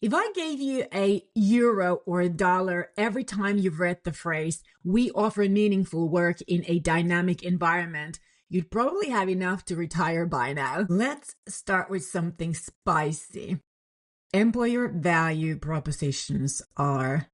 If I gave you a euro or a dollar every time you've read the phrase, "We offer meaningful work in a dynamic environment," you'd probably have enough to retire by now. Let's start with something spicy. Employer value propositions are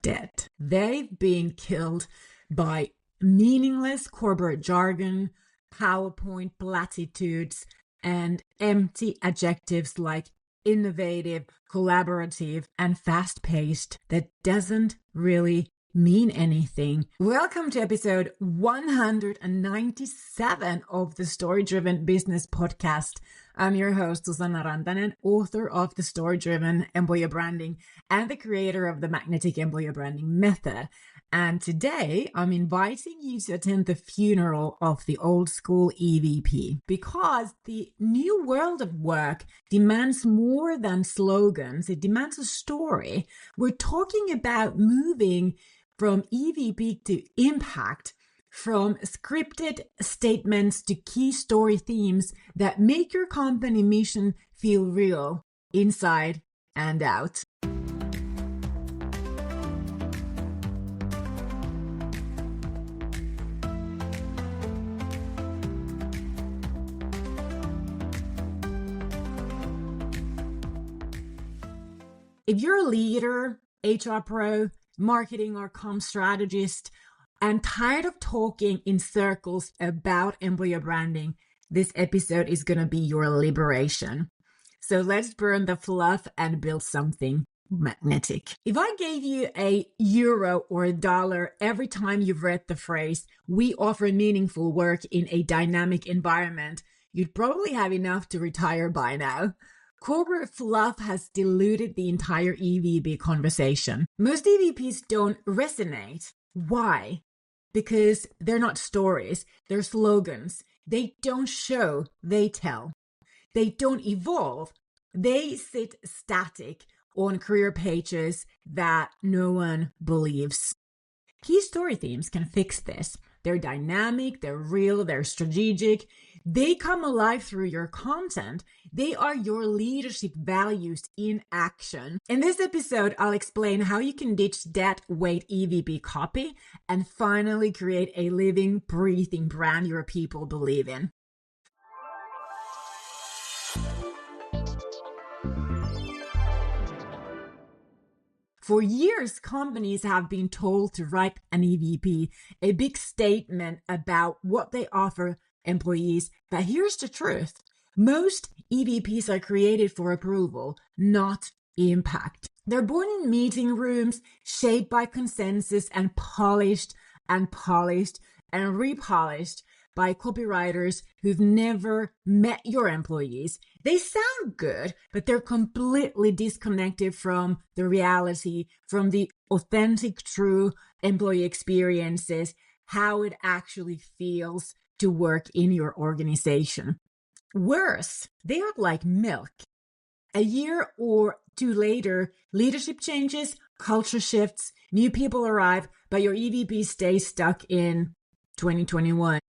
dead. They've been killed by meaningless corporate jargon, PowerPoint platitudes, and empty adjectives like innovative, collaborative, and fast-paced that doesn't really mean anything. Welcome to episode 197 of the Story-Driven Business Podcast. I'm your host, Susanna Rantanen, author of The Story-Driven Employer Branding and the creator of the Magnetic Employer Branding Method. And today, I'm inviting you to attend the funeral of the old school EVP because the new world of work demands more than slogans. It demands a story. We're talking about moving from EVP to impact, from scripted statements to key story themes that make your company mission feel real inside and out. If you're a leader, HR pro, marketing or comm strategist, and tired of talking in circles about employer branding, this episode is going to be your liberation. So let's burn the fluff and build something magnetic. If I gave you a euro or a dollar every time you've read the phrase, "We offer meaningful work in a dynamic environment," you'd probably have enough to retire by now. Corporate fluff has diluted the entire EVP conversation. Most EVPs don't resonate. Why? Because they're not stories, they're slogans. They don't show, they tell. They don't evolve. They sit static on career pages that no one believes. Key story themes can fix this. They're dynamic, they're real, they're strategic. They come alive through your content. They are your leadership values in action. In this episode, I'll explain how you can ditch dead weight EVP copy and finally create a living, breathing brand your people believe in. For years, companies have been told to write an EVP, a big statement about what they offer employees. But here's the truth. Most EVPs are created for approval, not impact. They're born in meeting rooms, shaped by consensus, and polished and repolished by copywriters who've never met your employees. They sound good, but they're completely disconnected from the reality, from the authentic, true employee experiences, how it actually feels to work in your organization. Worse, they are like milk. A year or two later, leadership changes, culture shifts, new people arrive, but your EVP stays stuck in 2021.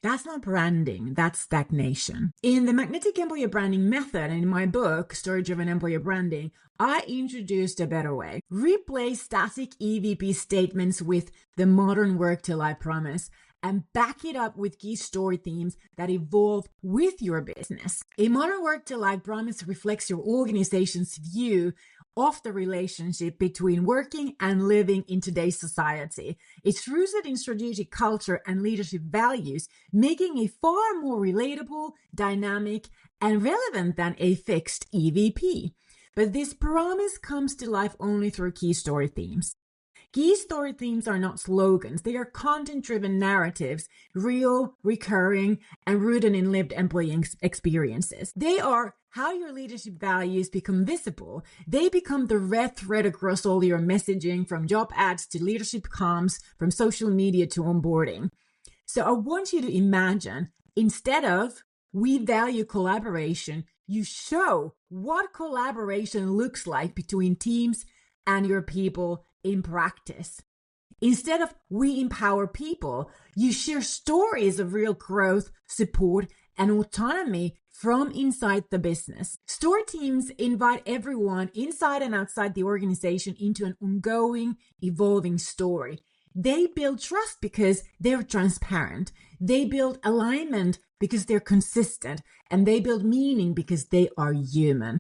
That's not branding, that's stagnation. In the Magnetic Employer Branding Method and in my book, Story-Driven Employer Branding, I introduced a better way. Replace static EVP statements with the modern work to life promise and back it up with key story themes that evolve with your business. A modern work to life promise reflects your organization's view of the relationship between working and living in today's society. It's rooted in strategic culture and leadership values, making it far more relatable, dynamic, and relevant than a fixed EVP. But this promise comes to life only through key story themes. Key story themes are not slogans. They are content-driven narratives, real, recurring, and rooted in lived employee experiences. They are how your leadership values become visible. They become the red thread across all your messaging, from job ads to leadership comms, from social media to onboarding. So I want you to imagine, instead of "we value collaboration," you show what collaboration looks like between teams and your people in practice. Instead of "we empower people," you share stories of real growth, support, and autonomy from inside the business. Story teams invite everyone inside and outside the organization into an ongoing, evolving story. They build trust because they're transparent. They build alignment because they're consistent. And they build meaning because they are human.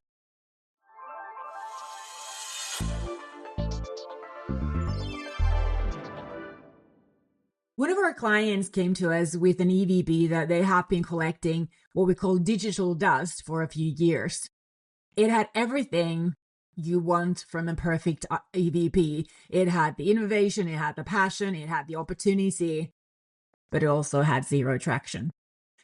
One of our clients came to us with an EVP that they have been collecting what we call digital dust for a few years. It had everything you want from a perfect EVP. It had the innovation, it had the passion, it had the opportunity, but it also had zero traction.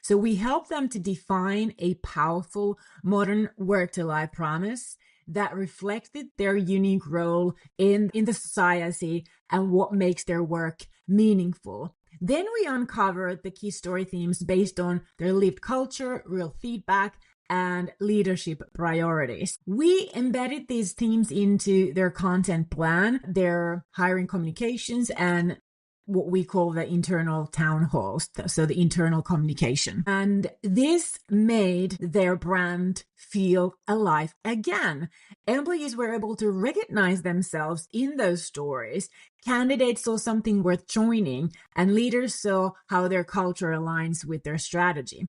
So we helped them to define a powerful modern work-to-life promise that reflected their unique role in the society and what makes their work meaningful. Then we uncovered the key story themes based on their lived culture, real feedback, and leadership priorities. We embedded these themes into their content plan, their hiring communications, and what we call the internal town halls, so the internal communication. And this made their brand feel alive again. Employees were able to recognize themselves in those stories. Candidates saw something worth joining, and leaders saw how their culture aligns with their strategy.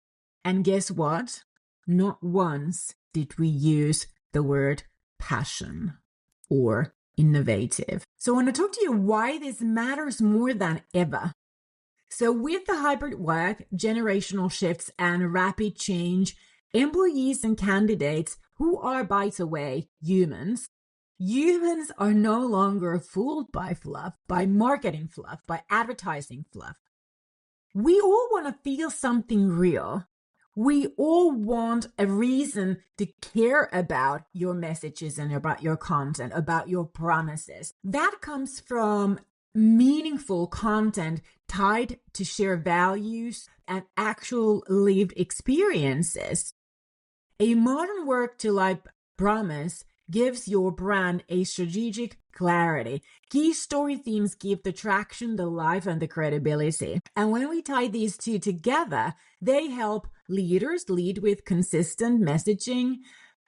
And guess what? Not once did we use the word passion or innovative. So I want to talk to you why this matters more than ever. So with the hybrid work, generational shifts, and rapid change, employees and candidates who are, by the way, humans are no longer fooled by fluff, by marketing fluff, by advertising fluff. We all want to feel something real. We all want a reason to care about your messages and about your content, about your promises. That comes from meaningful content tied to shared values and actual lived experiences. A modern work-to-life promise gives your brand a strategic clarity. Key story themes give the traction, the life, and the credibility. And when we tie these two together, they help leaders lead with consistent messaging,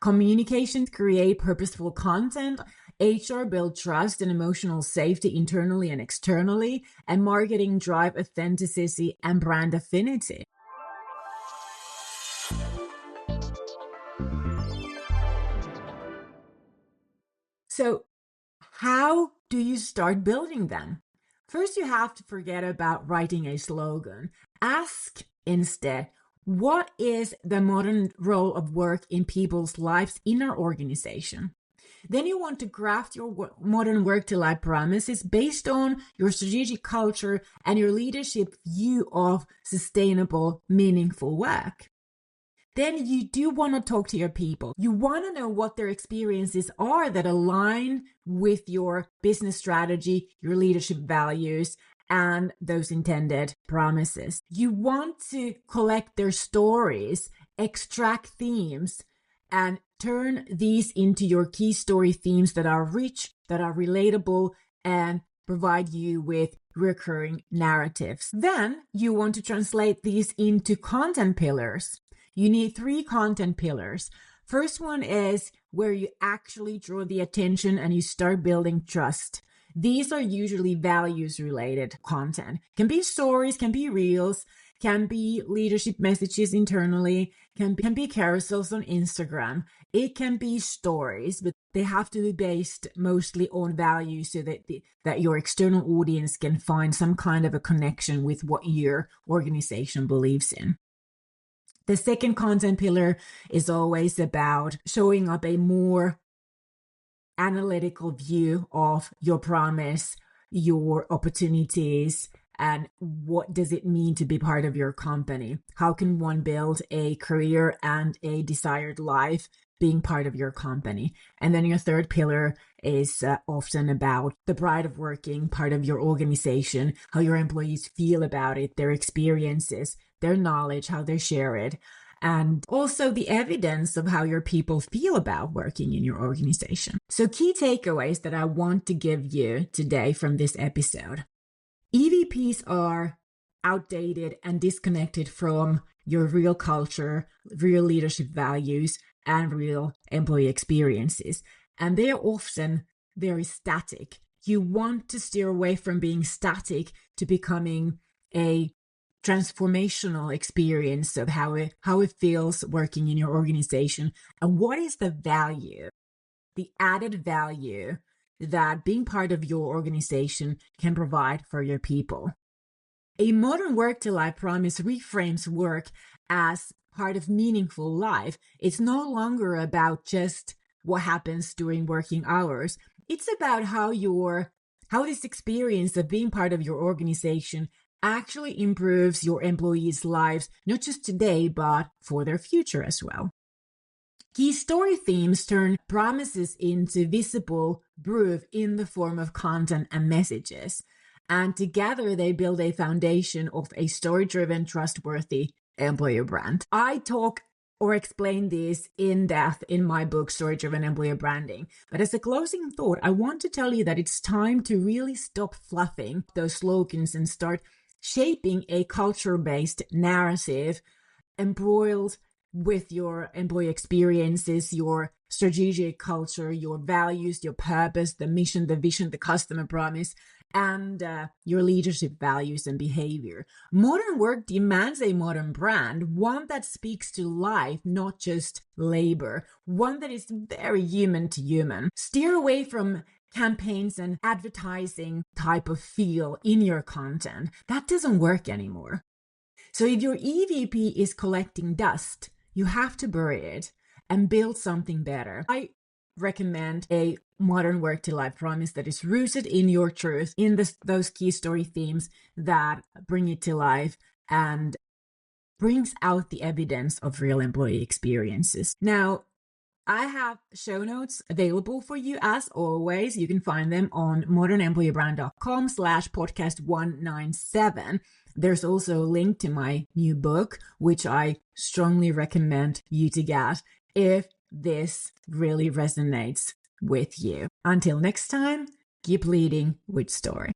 communications create purposeful content, HR build trust and emotional safety internally and externally, and marketing drive authenticity and brand affinity. So how do you start building them? First, you have to forget about writing a slogan. Ask instead, what is the modern role of work in people's lives in our organization? Then you want to craft your modern work-to-life promises based on your strategic culture and your leadership view of sustainable, meaningful work. Then you do want to talk to your people. You want to know what their experiences are that align with your business strategy, your leadership values, and those intended promises. You want to collect their stories, extract themes, and turn these into your key story themes that are rich, that are relatable, and provide you with recurring narratives. Then you want to translate these into content pillars. You need 3 content pillars. First one is where you actually draw the attention and you start building trust. These are usually values-related content. Can be stories, can be reels, can be leadership messages internally, can be carousels on Instagram. It can be stories, but they have to be based mostly on values so that your external audience can find some kind of a connection with what your organization believes in. The second content pillar is always about showing up a more analytical view of your promise, your opportunities, and what does it mean to be part of your company? How can one build a career and a desired life being part of your company? And then your third pillar is often about the pride of working, part of your organization, how your employees feel about it, their experiences, their knowledge, how they share it, and also the evidence of how your people feel about working in your organization. So key takeaways that I want to give you today from this episode. EVPs are outdated and disconnected from your real culture, real leadership values, and real employee experiences. And they're often very static. You want to steer away from being static to becoming a transformational experience of how it feels working in your organization. And what is the value, the added value that being part of your organization can provide for your people? A modern work to life promise reframes work as part of meaningful life. It's no longer about just what happens during working hours. It's about how this experience of being part of your organization actually improves your employees' lives, not just today, but for their future as well. Key story themes turn promises into visible proof in the form of content and messages. And together they build a foundation of a story-driven, trustworthy employer brand. I talk or explain this in depth in my book, Story-Driven Employer Branding. But as a closing thought, I want to tell you that it's time to really stop fluffing those slogans and start shaping a culture-based narrative embroiled with your employee experiences, your strategic culture, your values, your purpose, the mission, the vision, the customer promise, and your leadership values and behavior. Modern work demands a modern brand, one that speaks to life, not just labor, one that is very human to human. Steer away from campaigns and advertising type of feel in your content. That doesn't work anymore. So if your EVP is collecting dust, you have to bury it and build something better. I recommend a modern work to life promise that is rooted in your truth, in those key story themes that bring it to life and brings out the evidence of real employee experiences. Now, I have show notes available for you as always. You can find them on modernemployeebrand.com/podcast197. There's also a link to my new book, which I strongly recommend you to get if this really resonates with you. Until next time, keep leading with story.